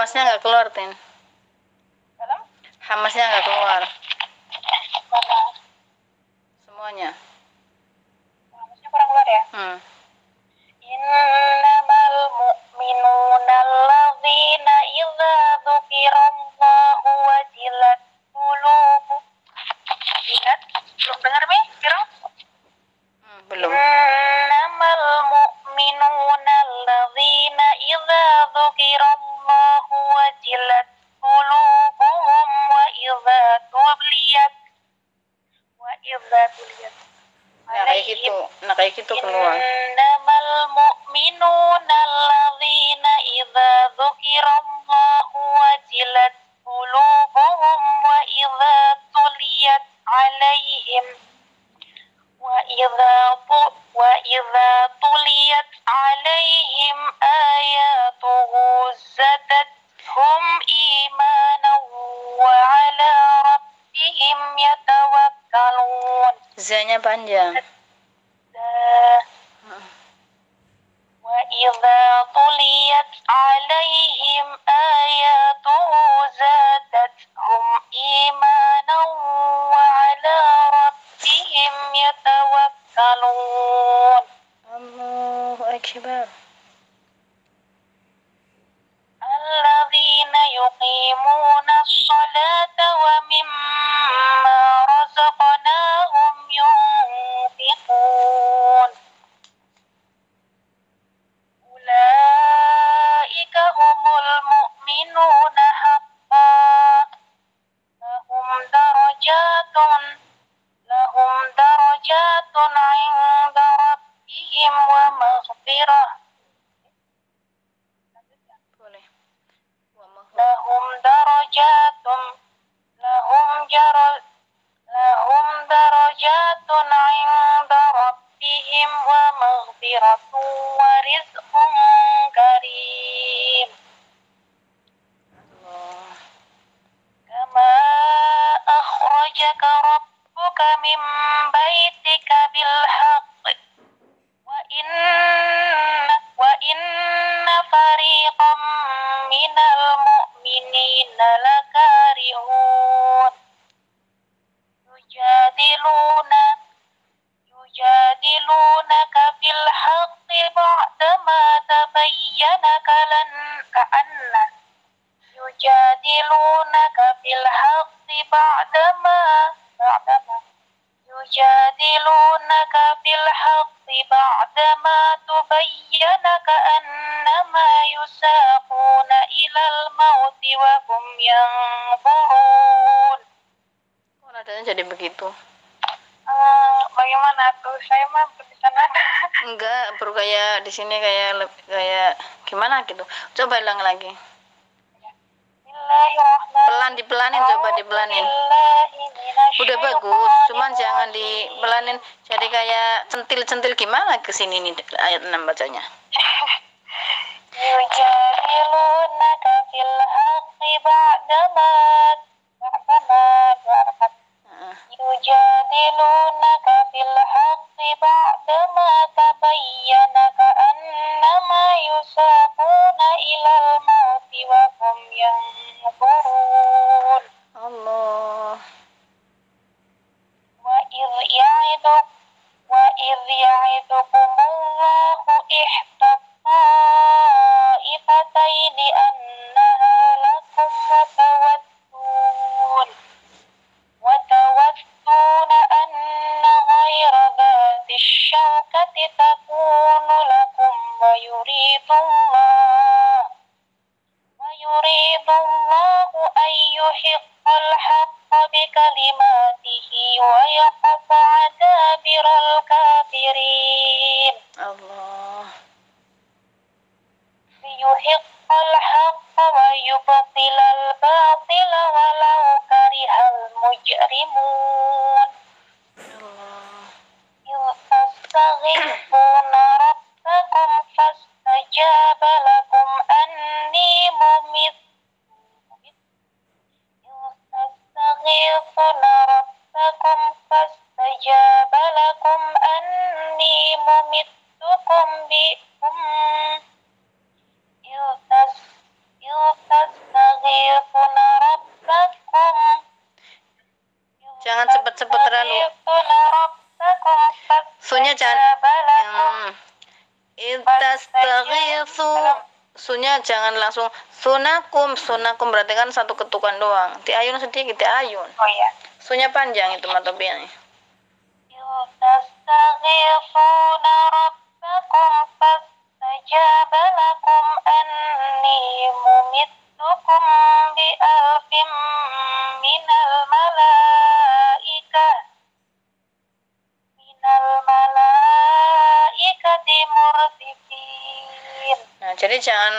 Hamasnya nggak keluar, Tin. Hamasnya nggak keluar. Mana? Semuanya. Hamasnya kurang keluar ya? Innamal mu'minuna alladzina idza dzukirallahu wajilat qulubuhum. Ingat? Belum dengar, Mi? Biro? Belum. Innamal mu'minuna alladzina idza dzukirallahu wajilat qulubuhum wa idza tuliyat Nah kayak gitu keluar. Innamal mu'minuna alladzina idza dzukirallahu wajilat qulubuhum wa idza tuliyat alaihim ayatuhu zadatuhum imanan wa ala rabbihim yatawakkalun. Z-nya panjang. Wa idza tuliyat alaihim ayatuhu zadatuhum imanan wa ala rabbihim yatawakkalun. Allahu akbar. Alladzina yuqimuna as-salata wa mimma razaqnahum yunfiqun. Ulaika humul mu'minuna haqqan. Lahum darajatun 'inda rabbihim wa maghfirah. Boleh. Lahum darajatun 'inda rabbihim wa maghfiratun wa rizqun karim. Kama akhrajaka rabbuka min baitika bil haqq wa inna fariqam minal mu'minina lakarihun. Yujadilunaka fil haqqi ba'dama tabayyana ka'anna yujadilunaka fil haqqi ba'dama tubayyana ka'annama yusaquna ilal mauti wa hum yanzurun. Kok nadanya jadi begitu? Bagaimana tuh? Saya mah bisa nada. Enggak, baru kayak di sini kayak gimana gitu. Coba ulang lagi. Dipelanin, coba dipelanin. Udah bagus, cuman jangan dipelanin jadi kayak centil-centil gimana ke sini nih ayat 6 bacanya. Yujadilunaka fil haqqi ba'dama yujadilunaka fil haqqi ba'dama tabayyana ka'annama yusaquna ilal mauti wa hum yanzurun. Allah. Wa idh ya'idukumullahu ihda ta'ifataini annaha lakum wa tawadduna anna ghayra dhati syawkati takunu lakum wa yuridullahu an yuhiqqal haqqa bikalimatihi wa yaqta'a dabiral kafirin. Allah. Liyuhiqqal haqqa wa yubtilal batila walau karihal mujrimun. Tastaghithuna rabbakum fastajaba lakum anni mumittukum Tastaghitsu. Sunya jangan langsung sunakum. Sunakum berarti kan satu ketukan doang. Diayun sedikit, diayun. Oh iya. Sunya panjang itu matobianya. Tastaghithuna rabbakum fastajaba lakum anni mumittukum bi alfin minal malaikati murdifin. Nah, jadi jangan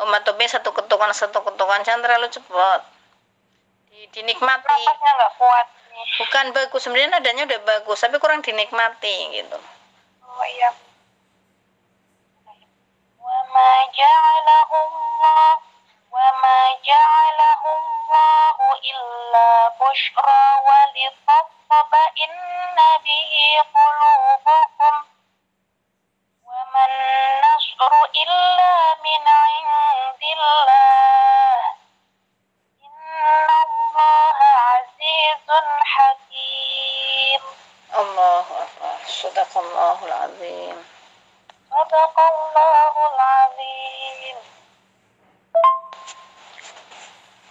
matobi satu ketukan jangan terlalu cepat. Dinikmati. Napasnya nggak kuat nih. Bukan bagus, sebenarnya nadanya udah bagus, tapi kurang dinikmati gitu. Oh iya. Wa ma ja'alahu Allahu illa bushra wa litatma'inna bihi qulubukum wa man nasru illa min 'indillah innallaha 'azizun hakim. Allahu akbar. Shadaqallahul azim. Sadaqallahul azim.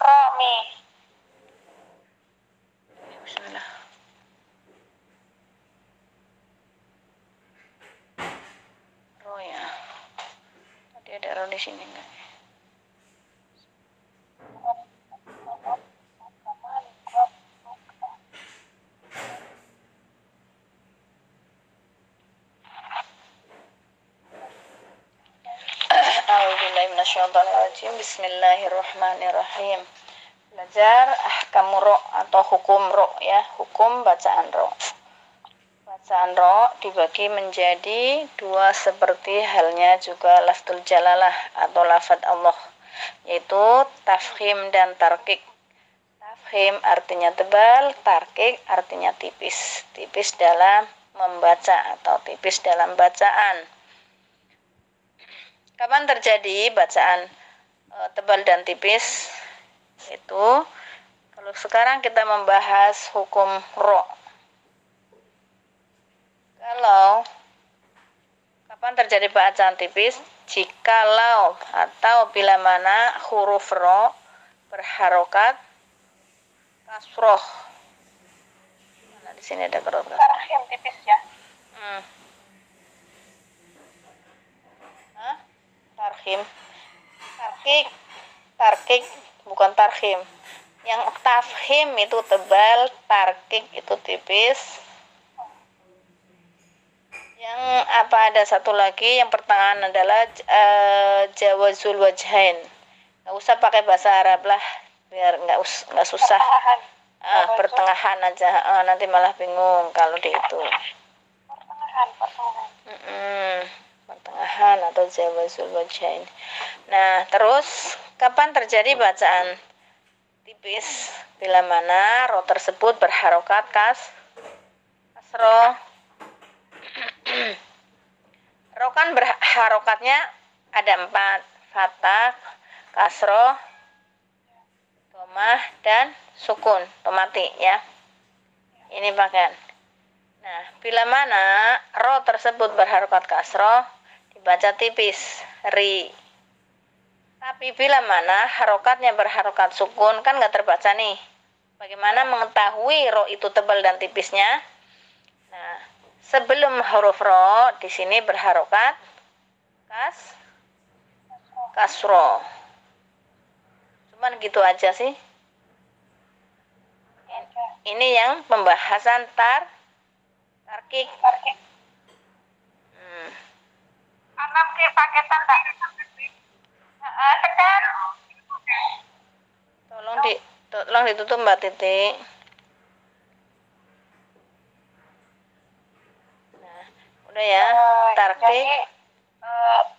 Rami. Bismillah. Ro ya. Tadi ada ro di sini enggak? Bismillahirrahmanirrahim. Belajar ahkam ro atau hukum ro ya, hukum bacaan ro. Bacaan ro dibagi menjadi dua seperti halnya juga lafzul jalalah atau lafaz Allah, yaitu tafkhim dan tarkik. Tafkhim artinya tebal, tarkik artinya tipis. Tipis dalam membaca atau tipis dalam bacaan. Kapan terjadi bacaan tebal dan tipis? Itu kalau sekarang kita membahas hukum ro. Kalau kapan terjadi bacaan tipis? Jikalau atau bila mana huruf ro berharokat kasroh. Nah, di sini ada huruf kasroh. Tarhim tipis ya. Tarhim, tarkik bukan tarhim. Yang tafhim itu tebal, tarkik itu tipis. Yang ada satu lagi yang pertengahan adalah jawazul wajhain. Nggak usah pakai bahasa Arab lah, biar nggak susah. Pertengahan aja, nanti malah bingung kalau di itu. Pertengahan atau jawazul wajhain. Nah, terus kapan terjadi bacaan tipis? Bila mana ro tersebut berharokat kasroh. Ro kan berharokatnya ada 4, fathah, kasroh, domah, dan sukun, tomati ya. Ini bahkan. Nah, bila mana ro tersebut berharokat kasroh, dibaca tipis, ri. Tapi bila mana harokatnya berharokat sukun, kan nggak terbaca nih. Bagaimana mengetahui ro itu tebal dan tipisnya? Nah, sebelum huruf ro di sini berharokat kasroh. Cuman gitu aja sih. Ini yang pembahasan tarkik. Anak ke paketan Kak. Tekan. Tolong ditutup Mbak Titik. Nah, udah ya, tarkik. Jadi,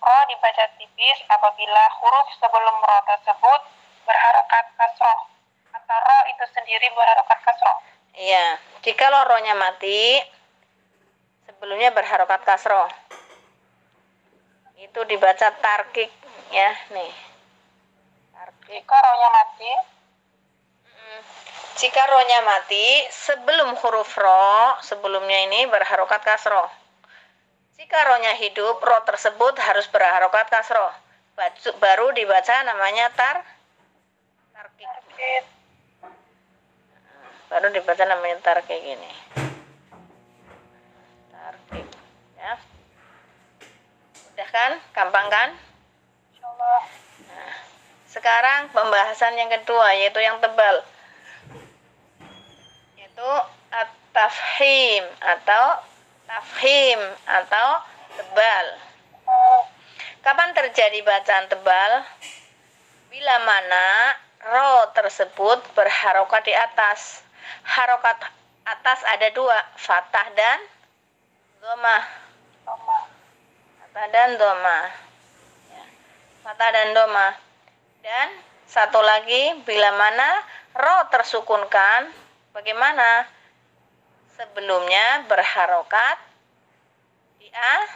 ro dibaca tipis apabila huruf sebelum ro tersebut berharokat kasroh atau ro itu sendiri berharokat kasroh. Iya, jika ro-nya mati, sebelumnya berharokat kasroh. Itu dibaca tarkik ya, nih. Tarkik. Jika ro-nya mati, jika ro-nya mati, sebelum huruf ro, sebelumnya ini berharokat kasroh. Jika rohnya hidup, roh tersebut harus berharokat kasroh. Baru dibaca namanya tarkik. Baru dibaca namanya tarkik ini. Tarkik, ya. Udah kan? Gampang kan? Insyaallah. Nah, sekarang pembahasan yang kedua, yaitu yang tebal. Yaitu at-tafhim atau tebal. Kapan terjadi bacaan tebal? Bila mana ro tersebut berharokat di atas. Harokat atas ada dua, fathah dan dhamma. Fathah dan dhamma. Ya. Fathah dan dhamma. Dan satu lagi, bila mana ro tersukunkan, bagaimana? Sebelumnya berharokat di atas.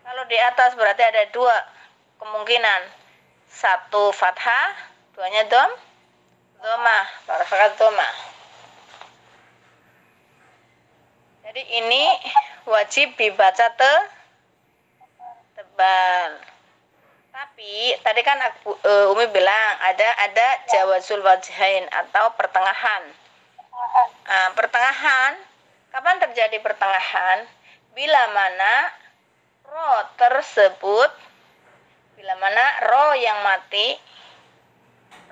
Kalau di atas berarti ada dua kemungkinan. Satu fathah, duanya dhamma, harokat dhamma. Jadi ini wajib dibaca tebal. Tapi tadi kan Umi bilang ada jawazul wajhain atau pertengahan. Pertengahan, kapan terjadi pertengahan? Bila mana ro tersebut, bila mana ro yang mati,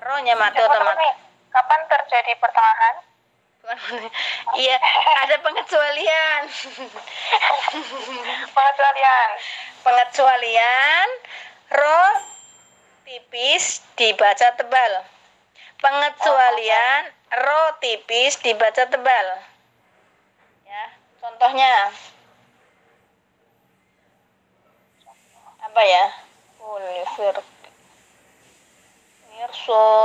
rohnya mati otomatis. Kapan terjadi pertengahan? Iya, ada pengecualian. Pengecualian, ro tipis dibaca tebal. Pengecualian, ro tipis dibaca tebal. Ya, contohnya apa ya? Mirsoda.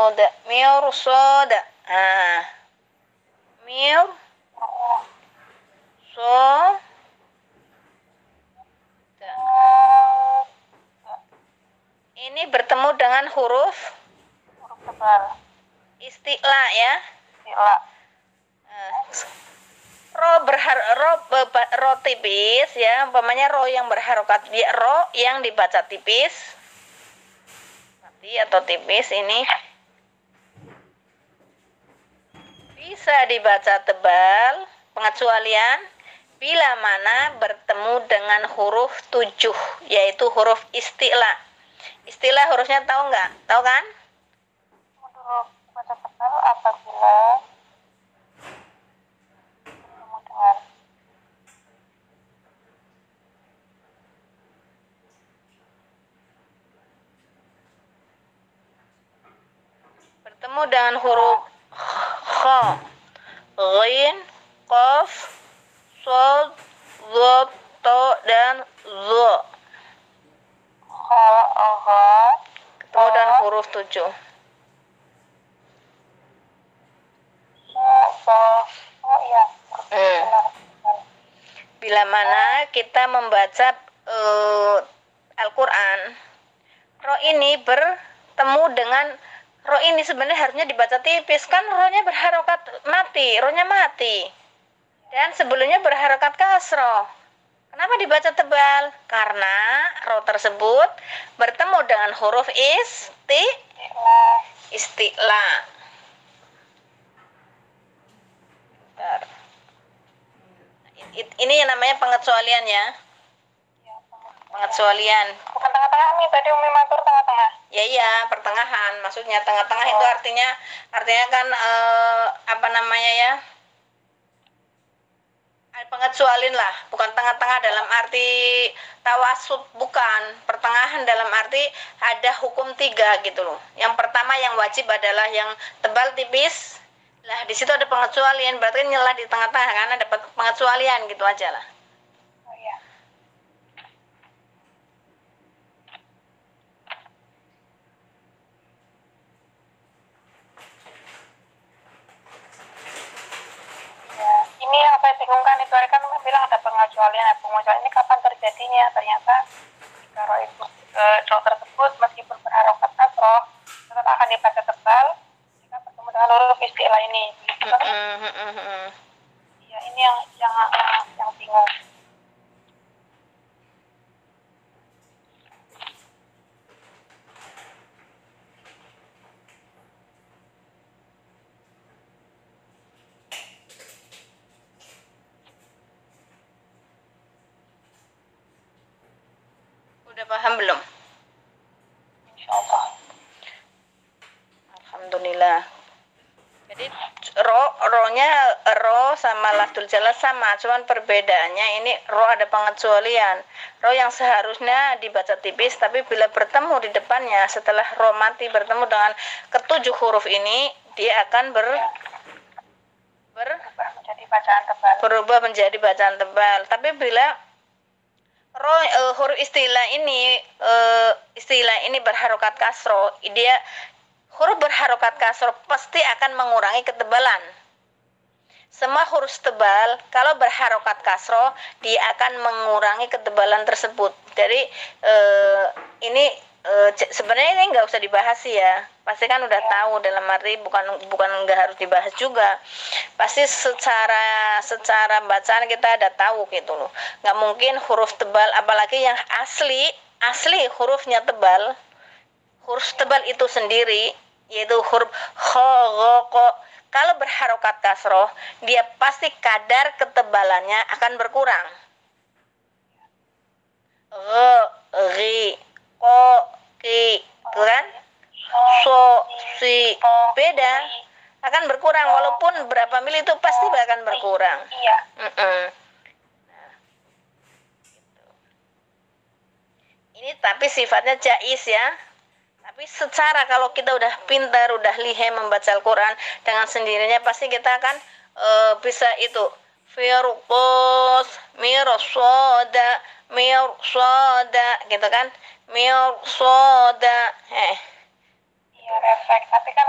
Ini bertemu dengan huruf tebal. isti'la, ya. Isti'la. Ro tipis, ya, umpamanya ro yang berharokat, ro yang dibaca tipis, mati atau tipis, ini bisa dibaca tebal. Pengecualian bila mana bertemu dengan huruf 7, yaitu huruf isti'la. Istilah hurufnya tahu nggak? Tahu kan? Huruf baca tebal apabila bertemu dengan huruf kha, ghin, qaf, shad, dhad, ta dan dha. Ketemu dengan huruf 7. Bila mana kita membaca Al-Quran, ro ini bertemu dengan ro ini sebenarnya harusnya dibaca tipis, kan rohnya berharokat mati, rohnya mati. Dan sebelumnya berharokat kasroh. Kenapa dibaca tebal? Karena ro tersebut bertemu dengan huruf isti'la. Ini yang namanya pengecualian, ya. Pengecualian. Bukan tengah-tengah nih, tadi Umi matur tengah-tengah. Ya iya, pertengahan. Maksudnya tengah-tengah itu artinya kan apa namanya, ya? Pengecualian lah, bukan tengah-tengah dalam arti tawasud, bukan. Pertengahan dalam arti ada hukum 3 gitu loh. Yang pertama yang wajib adalah yang tebal tipis. Lah di situ ada pengecualian, berarti nyelah di tengah-tengah karena dapat pengecualian gitu aja lah. Oh iya. Ya, ini yang saya bingungkan itu kan bilang ada pengecualian. Pengecualian ini kapan terjadinya? Ternyata kalau itu ro tersebut meskipun berharokat kasroh tetap akan dibaca tebal jika bertemu dengan huruf istilah ini. Iya, ini yang bingung. Paham belum? Insyaallah. Alhamdulillah. Jadi ro-nya ro sama lafdul jalal sama, cuman perbedaannya ini ro ada pengecualian. Ro yang seharusnya dibaca tipis, tapi bila bertemu di depannya setelah ro mati bertemu dengan ketujuh huruf ini, dia akan berubah menjadi bacaan tebal. Tapi bila ro huruf istilah ini berharokat kasro, dia huruf berharokat kasro pasti akan mengurangi ketebalan. Semua huruf tebal kalau berharokat kasro dia akan mengurangi ketebalan tersebut. Jadi ini sebenarnya ini nggak usah dibahas sih ya. Pasti kan udah tahu, dalam arti bukan nggak harus dibahas juga. Pasti secara bacaan kita udah tahu gitu loh. Nggak mungkin huruf tebal, apalagi yang asli hurufnya tebal. Huruf tebal itu sendiri yaitu huruf kho. Kalau berharokat kasroh, dia pasti kadar ketebalannya akan berkurang. Ri, ko, ki, kan? So, si, beda, akan berkurang walaupun berapa mili itu pasti akan berkurang. Iya. Ini tapi sifatnya jais ya. Tapi secara kalau kita udah pintar, udah lihai membaca Al-Quran, dengan sendirinya pasti kita akan bisa itu. Firqos, mirsoda, gitu kan? Mirsoda. Iya, refleks. Tapi kan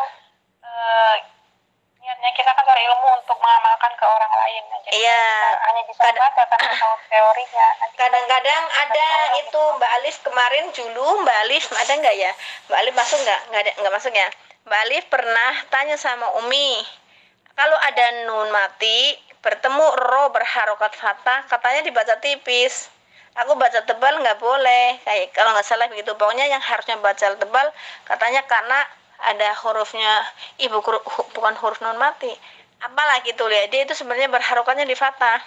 niatnya kita kan cari ilmu untuk mengamalkan ke orang lain. Jadi iya. Hanya bisa baca kan tahu teorinya. Kadang-kadang ada itu Mbak Alif kemarin dulu, Mbak Alif ada nggak ya? Mbak Alif masuk nggak masuk ya? Mbak Alif pernah tanya sama Umi, kalau ada nun mati bertemu ro berharokat fathah, katanya dibaca tipis. Aku baca tebal nggak boleh, kayak kalau nggak salah begitu. Pokoknya yang harusnya baca tebal katanya karena ada hurufnya bukan huruf nun mati. Apalagi tuh lihat dia itu sebenarnya berharokatnya di fathah.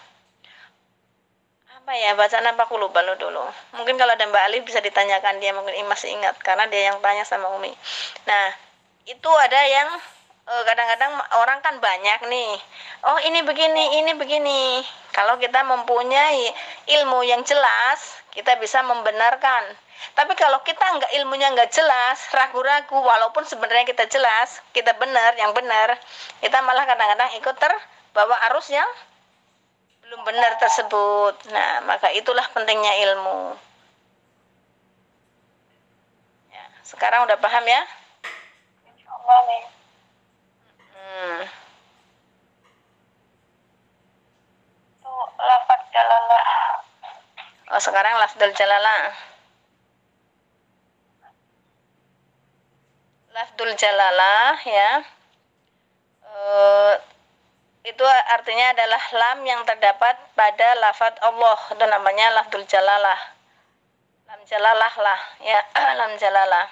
Apa ya bacaan apa aku lupa lo dulu. Mungkin kalau ada Mbak Ali bisa ditanyakan, dia mungkin masih ingat karena dia yang tanya sama Umi. Nah itu ada yang kadang-kadang orang kan banyak nih. Oh ini begini. Kalau kita mempunyai ilmu yang jelas, kita bisa membenarkan. Tapi kalau kita ilmunya nggak jelas, ragu-ragu, walaupun sebenarnya kita jelas, kita yang benar, kita malah kadang-kadang ikut terbawa arus yang belum benar tersebut. Nah, maka itulah pentingnya ilmu. Ya, sekarang udah paham ya? Insyaallah nih. Itu lafaz jalalah. Oh, sekarang lafzul jalalah. Lafzul jalalah ya. Itu artinya adalah lam yang terdapat pada lafaz Allah. Itu namanya lafzul jalalah. Lam jalalah lah ya, lam jalalah.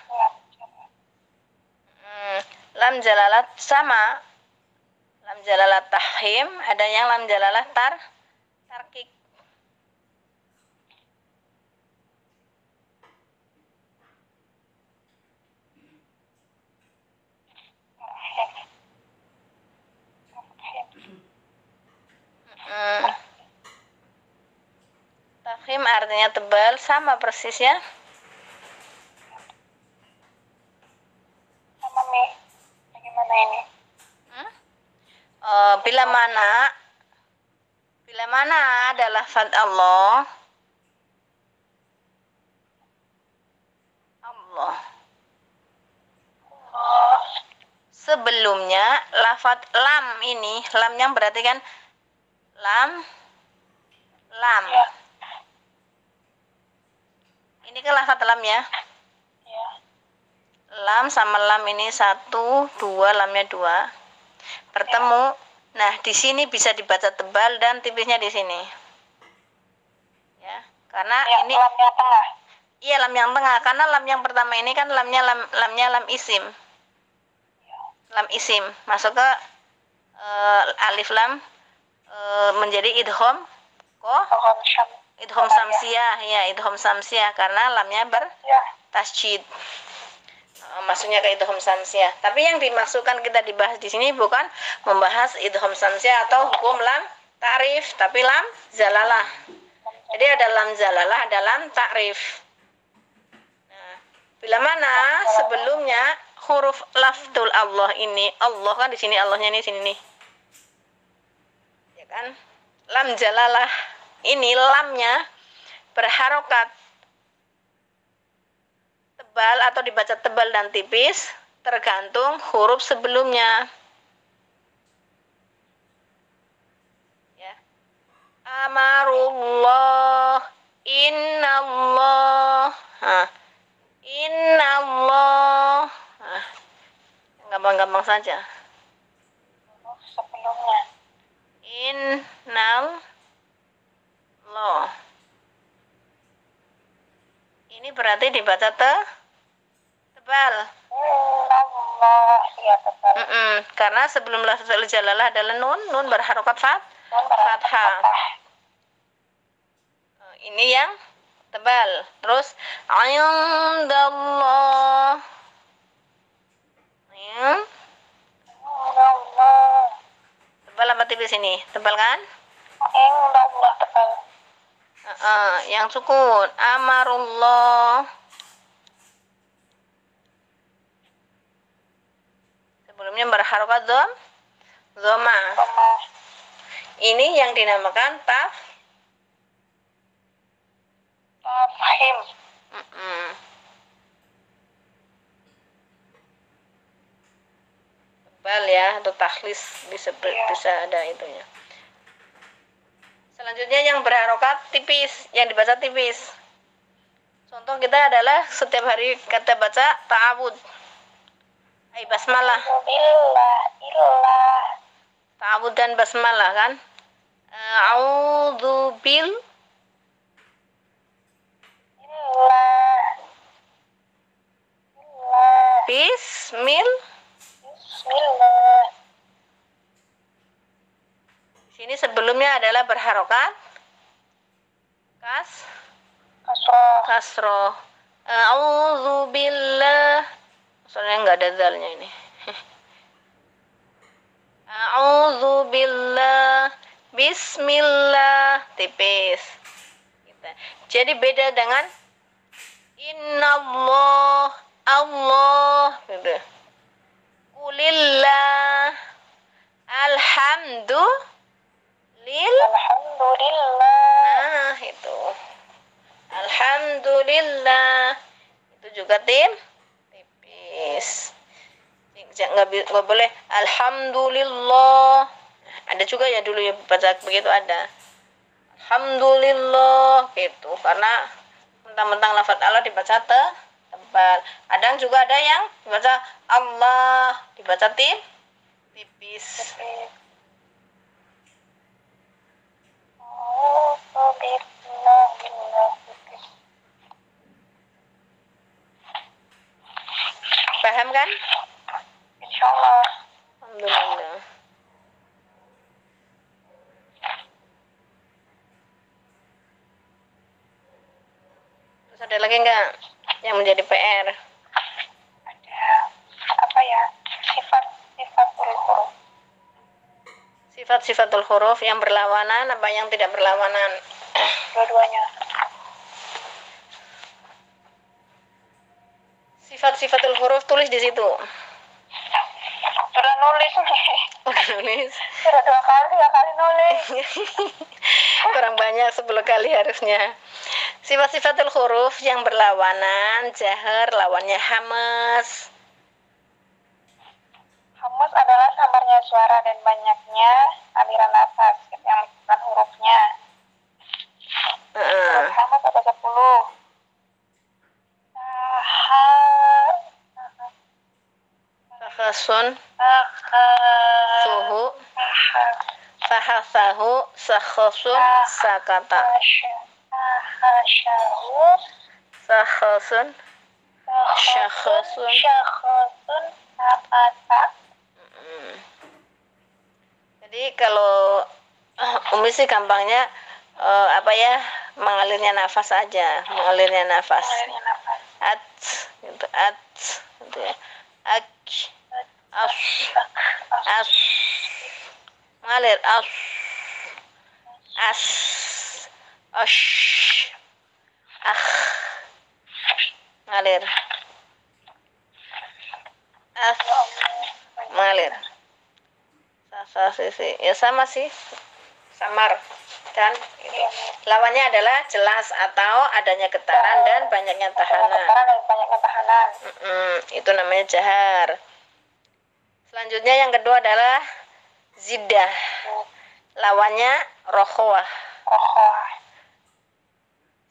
Lam jalalah sama lam jalalah tahim, ada yang lam jalalah tarkik. Tafhim artinya tebal, sama persis ya. Sama nih. Bagaimana ini? Bila mana adalah lafaz Allah. Sebelumnya lafaz lam ini, lam yang berarti kan lam. Ya. Ini kan lafaz lam ya. Ya. Lam sama lam ini 1, 2, lamnya 2. Bertemu. Ya. Nah, di sini bisa dibaca tebal dan tipisnya di sini. Ya, karena ya, ini lam yang tengah. Iya, lam yang tengah, karena lam yang pertama ini kan lamnya lam isim. Ya. Lam isim masuk ke alif lam menjadi idgham idgham samsiah ya, idgham samsiah karena lamnya Ya. bertasjid. Maksudnya ke idgham samsiah. Tapi yang dimaksudkan kita dibahas di sini bukan membahas idgham samsiah atau hukum lam ta'rif, tapi lam zalalah. Jadi ada lam zalalah, ada lam ta'rif. Nah, bila mana sebelumnya huruf lafzul Allah ini, Allah kan di sini Allahnya ini sini nih. Ya kan? Lam jalalah ini lamnya berharokat tebal atau dibaca tebal dan tipis tergantung huruf sebelumnya. Ya. Amarullah, innallah, innallah. Gampang-gampang saja. Sebelumnya. Innallah. Ini berarti dibaca tebal. Innallah, ya tebal. Karena sebelum lafzul jalalah adalah nun berharokat fathah. Ini yang tebal. Terus indallah. Innallah. Tebal apa tipis ini? Tebal kan? Innallah tebal. Yang sukun amarullah. Sebelumnya berharokat dhamma. Ini yang dinamakan Tafhim. Tebal ya, atau takhlis bisa ada itunya. Selanjutnya yang berharokat tipis, yang dibaca tipis. Contoh kita adalah setiap hari kita baca ta'awud. Basmalah. Ta'awud dan basmalah kan? A'udzu bil Bismillah. Di sini sebelumnya adalah berharokat kasroh. A'udzu billah. Soalnya enggak ada zalnya ini. A'udzu billah. Bismillah, tipis. Jadi beda dengan innallah, Allah gitu. Qulillah, alhamdulillah. Nah, itu. Alhamdulillah. Itu juga tipis. Nggak boleh alhamdulillah. Ada juga ya dulu ya baca begitu ada. Alhamdulillah gitu, karena mentang-mentang lafaz Allah dibaca tebal. Kadang juga ada yang dibaca Allah dibaca tipis. Paham kan? Insyaallah. Alhamdulillah. Terus ada lagi enggak yang menjadi PR? Ada apa ya? Sifat-sifatul huruf. Sifat-sifatul huruf yang berlawanan apa yang tidak berlawanan? Dua-duanya. Sifat-sifatul huruf tulis di situ. Sudah nulis nih. Udah nulis. Sudah 2 kali nulis. Kurang banyak 10 kali harusnya. Sifat-sifatul huruf yang berlawanan, jahar lawannya hamas. Hamas adalah samarnya suara dan banyaknya aliran nafas yang bukan hurufnya. Hamas ada 10. Fakhasun, suhu, fahasahu, sakhasun, sakata. Sakhasun, syakhasun, sakata. Jadi kalau Umi sih gampangnya mengalirnya nafas aja, mengalirnya nafas. Mengalirnya nafas. Gitu, gitu ya. As, as, mengalir, as, mengalir, mengalir. Sisi, ya sama sih, samar. Dan lawannya adalah jelas atau adanya getaran dan banyaknya tahanan. Itu namanya jahar. Selanjutnya yang kedua adalah zidah. Lawannya rokhwah.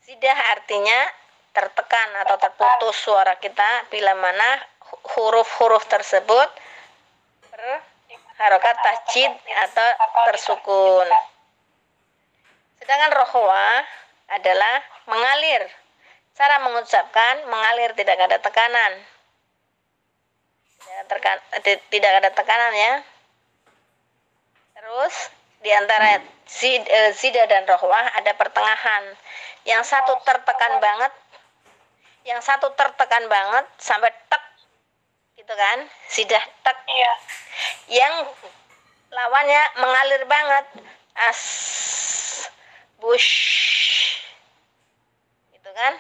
Zidah artinya tertekan atau terputus suara kita bila mana huruf-huruf tersebut berharokat tasjid atau tersukun. Sedangkan rokhwah adalah mengalir. Cara mengucapkan mengalir, tidak ada tekanan. Tidak ada tekanan ya. Terus di antara zidah dan rokhwah ada pertengahan. Yang satu tertekan banget, yang satu tertekan banget sampai tek, gitu kan? Zidah tek. Iya. Yang lawannya mengalir banget, as, bush, gitu kan?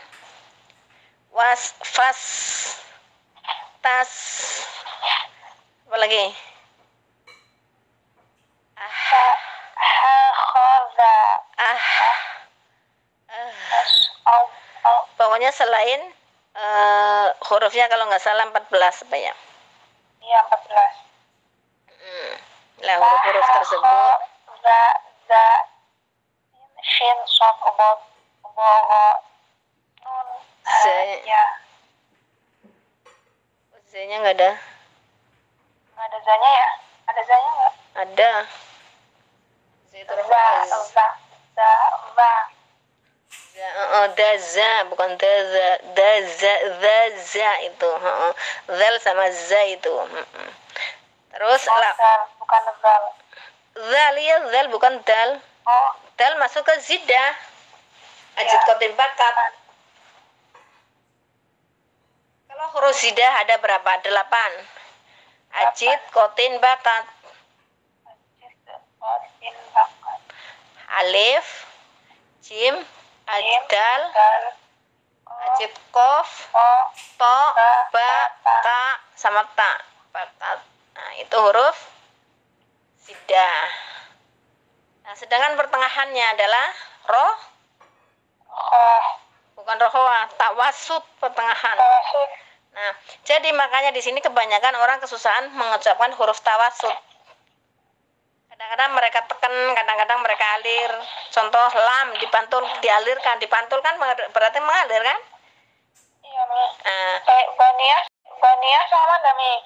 Was, fas, tas, apa lagi? Pokoknya selain hurufnya kalau nggak salah 14 apa ya? Iya, 14. Lah huruf-huruf tersebut za, shin, shad, nun, ya. Z-nya nggak ada. Nggak ada zanya ya? Ada zanya nggak? Ada. Z itu daza, bukan daza itu. Zal sama za itu. Terus bukan zal. Zal ya, zal bukan dal. Oh. Dal masuk ke zidah. Ajid kotin bakat. Kalau huruf zidah ada berapa? 8. Ajid kotin bakat. Alif, jim, dal, ajid kof, to, ba, ta, sama ta. Bakat. Nah, itu huruf zidah. Nah, sedangkan pertengahannya adalah roh, bukan rohwah, tawasud pertengahan. Nah, jadi makanya di sini kebanyakan orang kesusahan mengucapkan huruf tawasud. Kadang-kadang mereka tekan, kadang-kadang mereka alir. Contoh lam dialirkan, dipantulkan berarti mengalir kan? Iya, Mi. Baniyah sama enggak, Mi?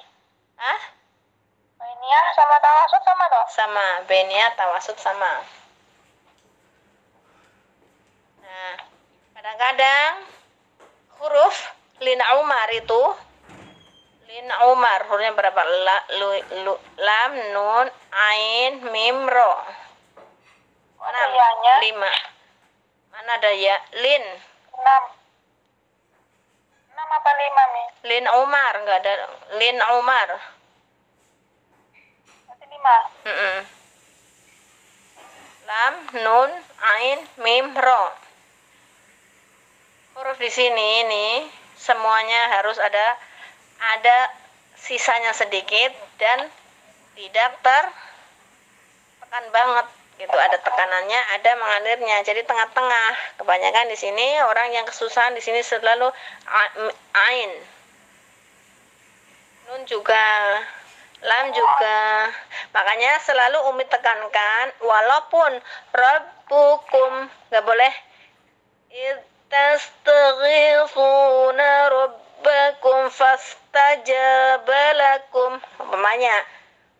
Hah? Baniyah sama tawasud sama dong? Sama, baniyah tawasud sama. Nah, kadang-kadang huruf lin umar itu hurufnya berapa? Lam, nun, ain, mim, ro. 5. Mana ada ya? Lin. 6 apa 5, Mi? Lin umar, enggak ada. Lin umar. Berarti 5. Lam, nun, ain, mim, ro. Huruf di sini ini semuanya harus ada sisanya sedikit dan tidak tertekan banget gitu. Ada tekanannya, ada mengalirnya. Jadi tengah-tengah. Kebanyakan di sini orang yang kesusahan di sini selalu ain. Nun juga, lam juga. Makanya selalu Umi tekankan walaupun rabbukum enggak boleh tastaghifuna rabbakum fastajaba lakum. Umpamanya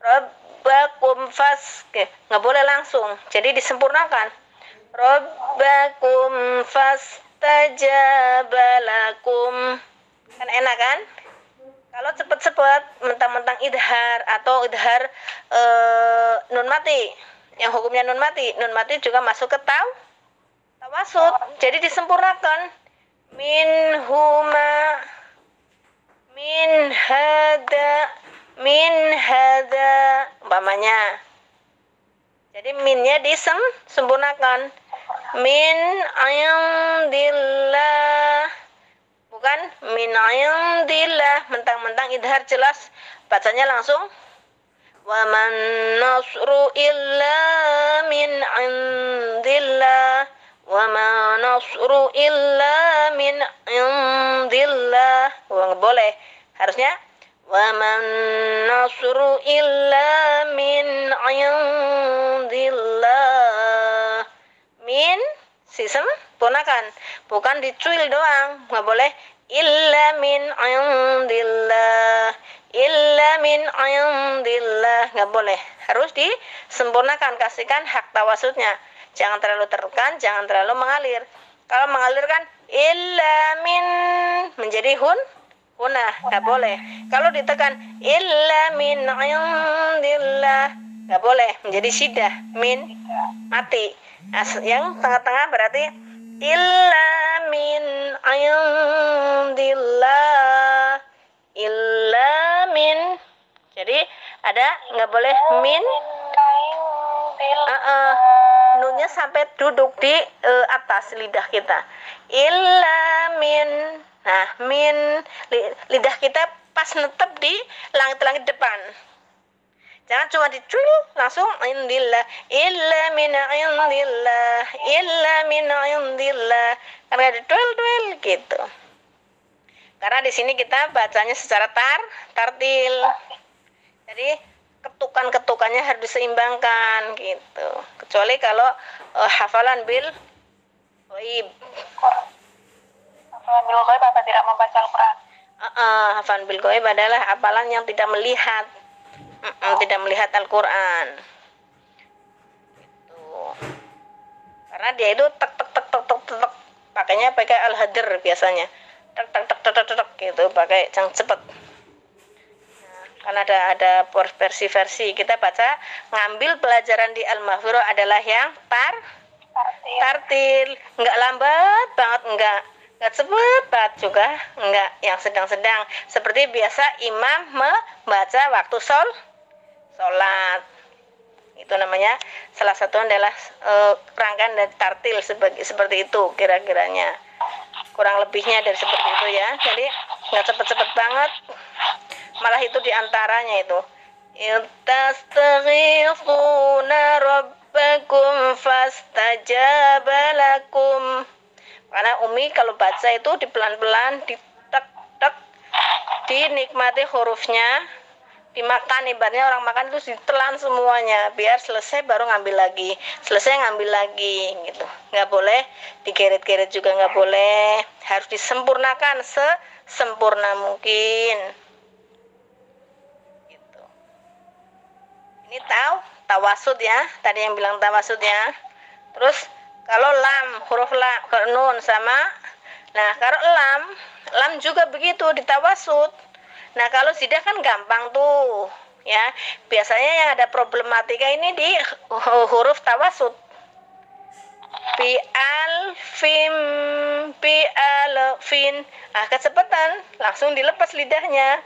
rabbakum nggak boleh langsung, jadi disempurnakan. Rabbakum fastajaba lakum. Kan enak kan? Kalau cepet-cepet mentang-mentang idhar atau idhar nun mati, yang hukumnya nun mati juga masuk ke Tawasud, jadi disempurnakan. Minhuma, min hada, umpamanya. Jadi minnya disempurnakan. Min indillah, bukan min indillah, mentang-mentang idhar jelas, bacanya langsung wa man nasru illa min indillah, wa ma nasru illa min indillah. Nggak boleh, harusnya wa man nasru illa min indillah. Min sempurnakan, bukan dicuil doang, nggak boleh illa min indillah, illa min indillah, nggak boleh, harus disempurnakan, kasihkan hak tawasudnya, jangan terlalu tertekan, jangan terlalu mengalir. Kalau mengalir kan illa min menjadi hunah, nggak boleh. Kalau ditekan illa min indillah, nggak boleh, menjadi syiddah, min mati. Nah, yang tengah-tengah berarti illa min indillah, illa min. Jadi ada nggak boleh min. Nunnya sampai duduk di atas lidah kita. Illa min. Nah, min lidah kita pas netep di langit-langit depan. Jangan cuma dicuil langsung indillah, illa min indillah, illa min indillah. Karena ada duel gitu. Karena di sini kita bacanya secara tartil. Jadi ketukan-ketukannya harus diseimbangkan gitu. Kecuali kalau hafalan bil ghaib. Hafalan bil ghaib apa tidak membaca Al-Qur'an? Hafalan bil ghaib adalah hafalan yang tidak melihat. Tidak melihat Al-Quran gitu. Karena dia itu tek pakainya pakai al-hadir biasanya, tek gitu, pakai yang cepat. Nah, karena ada versi kita baca ngambil pelajaran di Al-Mahfurah adalah yang tartil, nggak lambat banget, nggak cepat juga, enggak, yang sedang-sedang, seperti biasa imam membaca waktu sholat. Itu namanya, salah satu adalah rangkaian dari tartil seperti itu kira-kiranya, kurang lebihnya dari seperti itu ya. Jadi nggak cepet-cepet banget, malah itu diantaranya itu tastaghithuna rabbakum fastajaba lakum. Karena Umi kalau baca itu di pelan-pelan, ditek-tek, dinikmati hurufnya, dimakan, ibaratnya orang makan itu ditelan semuanya, biar selesai baru ngambil lagi, selesai ngambil lagi gitu. Nggak boleh digeret-geret juga, nggak boleh, harus disempurnakan sesempurna mungkin gitu. Ini tawasud ya, tadi yang bilang tawasud ya. Terus kalau lam, huruf lam, nun sama. Nah, kalau lam juga begitu ditawasud. Nah, kalau zidah kan gampang tuh, ya. Biasanya yang ada problematika ini di huruf tawasud. Fin. Ah, kecepatan, langsung dilepas lidahnya.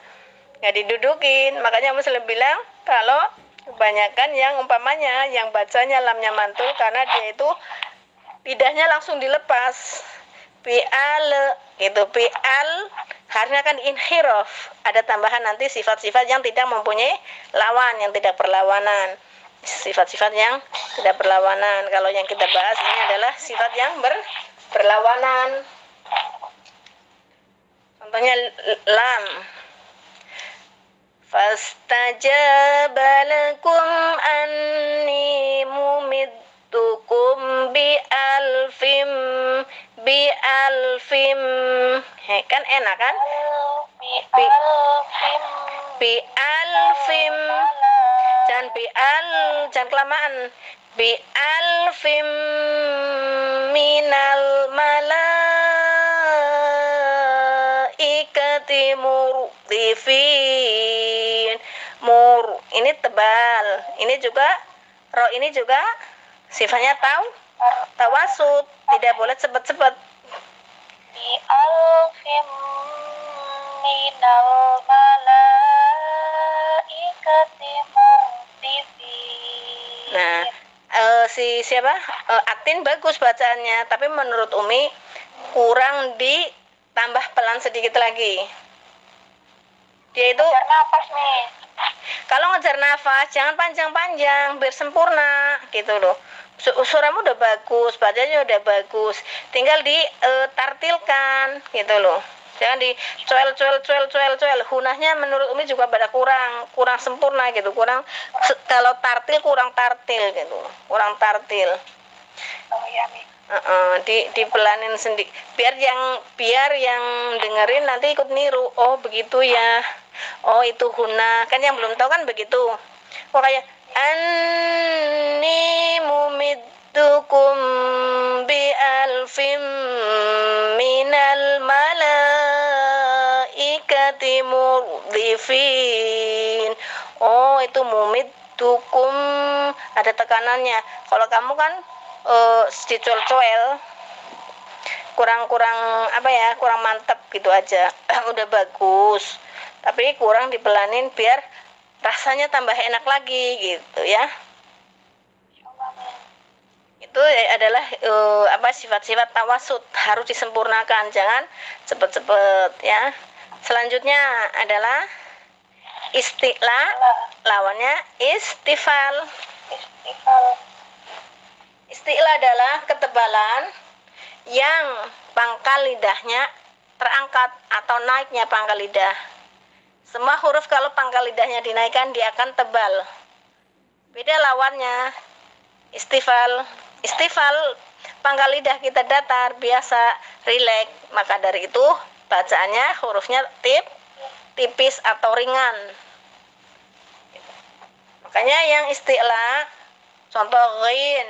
Nggak didudukin. Makanya Muslim bilang kalau kebanyakan yang umpamanya yang bacanya lamnya mantul karena dia itu lidahnya langsung dilepas. Gitu. Harusnya kan inhiraf, ada tambahan nanti sifat-sifat yang tidak mempunyai lawan, yang tidak berlawanan, sifat-sifat yang tidak berlawanan. Kalau yang kita bahas ini adalah sifat yang berlawanan. Contohnya lam, fastajaba lakum anni mumiddukum bi alfim, kan enak kan? Bi alfim, jangan kelamaan. Bi alfim minal malaikati murdifin. Ini tebal, ini juga ro, ini juga sifatnya tawasud, tidak boleh cepet-cepet. Bi alfim minal malaikati murdifin. Nah, siapa? Atin bagus bacaannya, tapi menurut Umi kurang ditambah pelan sedikit lagi. Dia itu Ngejar nafas nih. kalau ngejar nafas jangan panjang-panjang biar sempurna gitu loh. Suaramu udah bagus, bacanya udah bagus, tinggal ditartilkan gitu loh. Jangan di cuel. Hunahnya menurut Umi juga pada kurang sempurna gitu, kalau tartil kurang tartil gitu, kurang tartil. Oh iya Mi. Dipelanin sendiri biar yang dengerin nanti ikut niru. Oh begitu ya, oh itu huna, kan yang belum tahu kan begitu. Oh kayak anni mumiddukum bi alfim minal malaikati murdifin. Oh itu mumiddukum ada tekanannya. Kalau kamu kan dicuel-cuel kurang mantap gitu aja. Udah bagus tapi kurang dipelanin biar rasanya tambah enak lagi gitu ya. Itu adalah sifat-sifat tawasud, harus disempurnakan, jangan cepet-cepet ya. Selanjutnya adalah isti'la, lawannya istifal. Isti'la adalah ketebalan yang pangkal lidahnya terangkat atau naiknya pangkal lidah. Semua huruf kalau pangkal lidahnya dinaikkan dia akan tebal. Beda lawannya istifal. Istifal pangkal lidah kita datar, biasa, rileks. Maka dari itu bacaannya hurufnya tipis atau ringan. Makanya yang isti'la contoh ghin,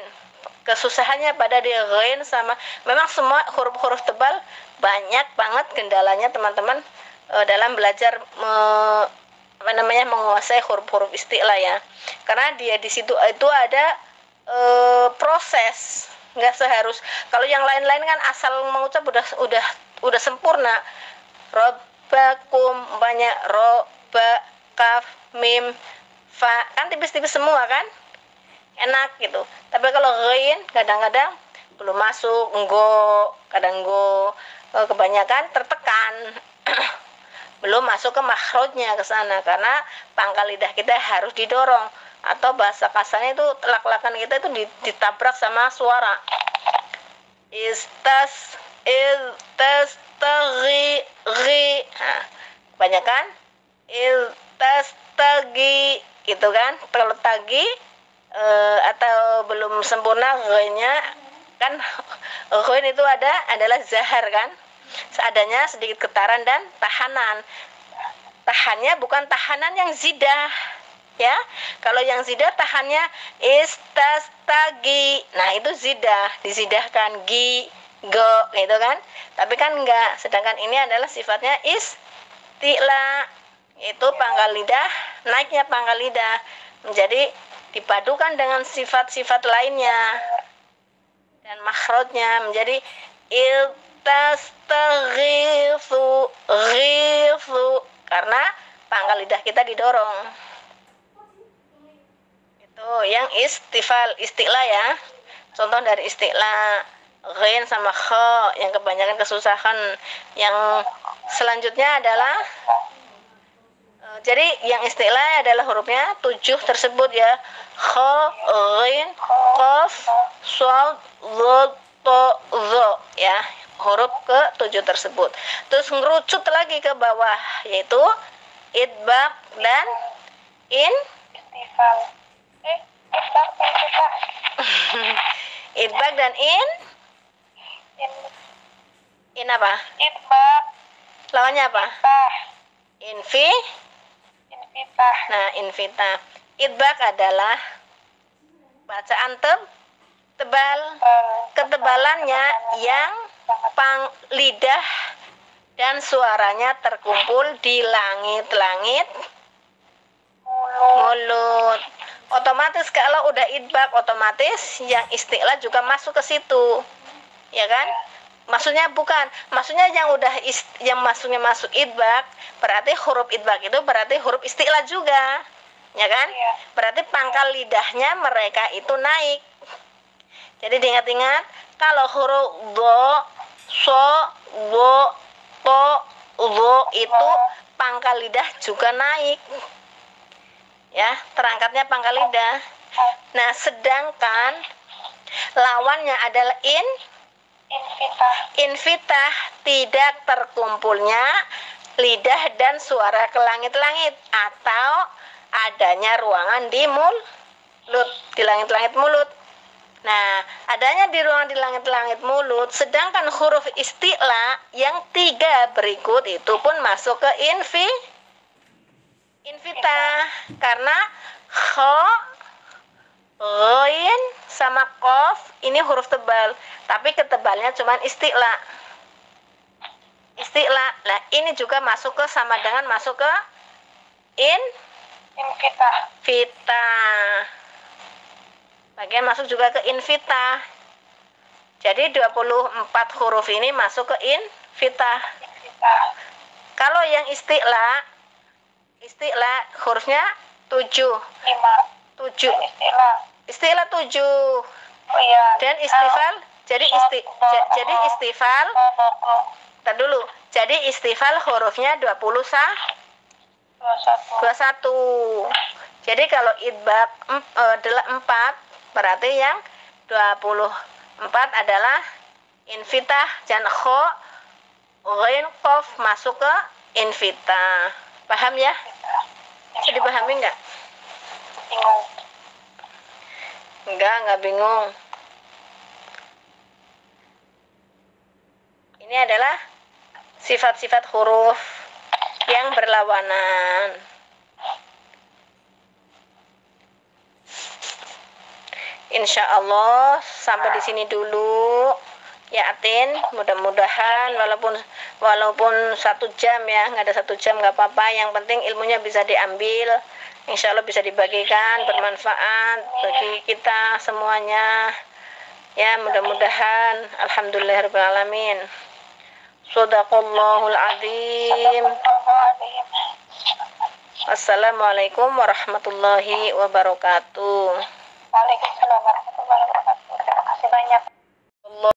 kesusahannya pada di ghin sama memang semua huruf-huruf tebal banyak banget kendalanya teman-teman dalam belajar menguasai huruf-huruf isti'la ya. Karena dia di situ itu ada proses, nggak seharus kalau yang lain-lain kan asal mengucap udah sempurna. Robbakum banyak ba kaf mim fa kan tipis-tipis semua kan enak gitu. Tapi kalau ghin kadang-kadang belum masuk, kadang kebanyakan tertekan belum masuk ke makhrajnya ke sana karena pangkal lidah kita harus didorong atau bahasa kasarnya itu lak-lakan kita itu ditabrak sama suara. Kebanyakan tagi gitu kan. Kalau tagi atau belum sempurna ghinnya kan, ghin itu adalah zahar kan, seadanya sedikit getaran dan tahanan. Tahannya bukan tahanan yang zidah ya. Kalau yang zidah tahannya istastagi, nah itu zidah, dizidahkan go gitu kan. Tapi kan enggak, sedangkan ini adalah sifatnya isti'la, itu pangkal lidah, naiknya pangkal lidah menjadi dipadukan dengan sifat-sifat lainnya dan makhrajnya menjadi iltastaghifu karena pangkal lidah kita didorong. Itu yang isti'la ya. Contoh dari isti'la ghin sama kha yang kebanyakan kesusahan. Yang selanjutnya adalah jadi yang isti'la adalah hurufnya 7 tersebut ya. Kha, ghin, qaf, shad, dhad, ta, dha ya. Huruf ke-7 tersebut. Terus ngerucut lagi ke bawah yaitu idbaq dan istifal. Idbaq dan idbaq dan in apa? Idbaq. Lawannya apa? Infitah. Nah, infitah. Idbaq adalah bacaan tebal. Ketebalannya yang lidah dan suaranya terkumpul di langit-langit mulut. Otomatis kalau udah idbaq otomatis yang isti'la juga masuk ke situ. ya kan? Maksudnya bukan, maksudnya yang udah yang masuknya masuk idbak, berarti huruf idbak itu berarti huruf isti'la juga, ya kan? Berarti pangkal lidahnya mereka itu naik. Jadi diingat-ingat, kalau huruf do, so, wo, to, wo itu pangkal lidah juga naik, ya, terangkatnya pangkal lidah. Nah, sedangkan lawannya adalah infitah, tidak terkumpulnya lidah dan suara ke langit-langit atau adanya ruangan di mulut, di langit-langit mulut. Nah, adanya di ruangan di langit-langit mulut, sedangkan huruf isti'la yang 3 berikut itu pun masuk ke infitah karena kho, ghain sama qaf ini huruf tebal, tapi ketebalnya cuma isti'la. Nah, ini juga masuk ke sama dengan masuk ke infitah. Bagian masuk juga ke infitah. Jadi 24 huruf ini masuk ke infitah. Kalau yang isti'la hurufnya 7. Isti'la 7. Oh iya. Dan istifal jadi istifal. Tar dulu. Jadi istifal hurufnya 21. Jadi kalau idbak 4 berarti yang 24 adalah infitah dan kho, ghain, qaf masuk ke infitah. Paham ya? Bisa dipahami enggak? Bingung. Enggak bingung. Ini adalah sifat-sifat huruf yang berlawanan. Insya Allah sampai di sini dulu ya Atin. Mudah-mudahan walaupun 1 jam ya, nggak ada 1 jam nggak apa-apa. Yang penting ilmunya bisa diambil. Insya Allah bisa dibagikan, bermanfaat bagi kita semuanya. Ya mudah-mudahan. Alhamdulillahirrahmanirrahim. Shadaqallahul azim. Assalamualaikum warahmatullahi wabarakatuh. Waalaikumsalam warahmatullahi wabarakatuh.